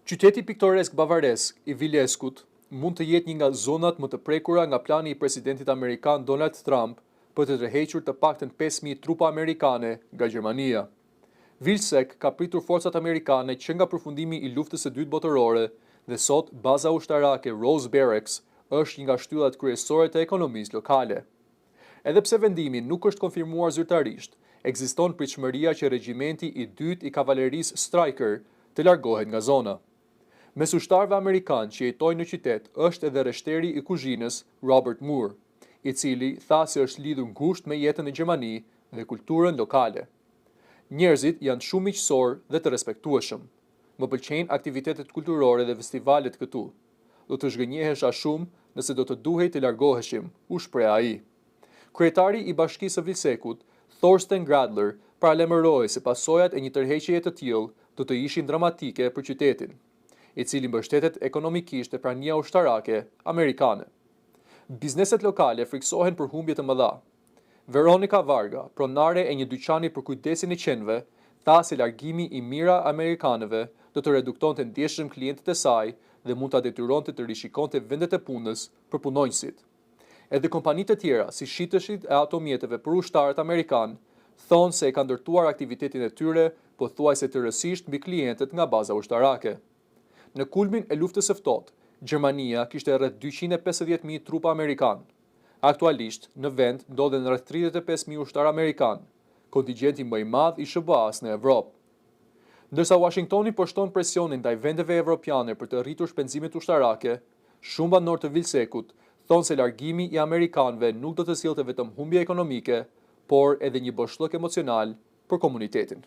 Qyteti piktoresk bavaresk i Vileskut mund të jetë një nga zonat më të prekura nga plani i presidentit amerikan Donald Trump për të tërhequr të paktën 5.000 trupa amerikane nga Gjermania. Vilsek ka pritur forcat amerikane që nga përfundimi i luftës së dytë botërore dhe sot baza ushtarake Rose Barracks është një nga shtyllat kryesore të ekonomisë lokale. Edhe pse vendimi nuk është konfirmuar zyrtarisht, ekziston pritshmëria që regjimenti i dytë i kavalerisë Stryker të largohet nga zona. Mes ushtarëve amerikanë që jetojnë në qytet është edhe rreshteri i kuzhinës Robert Moore, i cili tha se është lidhur ngushtë me jetën në Gjermani dhe kulturën lokale. Njerëzit janë shumë miqësor dhe të respektueshëm. Më pëlqejnë aktivitetet kulturore dhe festivalet këtu. Do të zhgënjehesha shumë nëse do të duhej të largoheshim, u shpreh ai. Kryetari i Bashkisë së Vilsekut, Thorsten Gradler, paralajmëroi se pasojat e një tërheqjeje të tillë do të ishin dramatike për qytetin, i cili mbështetet ekonomikisht e prania ushtarake amerikane. Bizneset lokale friksohen për humbje të mëdha. Veronica Varga, pronare e një dyqani për kujdesin e qenve, tha se largimi i mira amerikanëve do të reduktonte ndjeshëm klientët e saj dhe mund ta detyronte të rishikonte vendet e punës për punonjësit. Edhe kompanitë të tjera, si shitësit e automjeteve për ushtarët amerikanë, thonë se e kanë ndërtuar aktivitetin e tyre pothuajse të rësisht mbi klientët nga baza ushtarake. Në kulmin e luftës së ftohtë, Gjermania kishte rreth 250.000 trupa amerikanë. Aktualisht, në vend ndodhen rreth 35.000 ushtarë amerikanë, kontingjenti më i madh i SBA-s në Evropë. Ndërsa Washingtoni po shton presionin ndaj vendeve evropiane për të rritur shpenzimet ushtarake, shumë banorë të Vilsekut thonë se largimi i amerikanëve nuk do të sillte vetëm humbje ekonomike, por edhe një boshllëk emocional për komunitetin.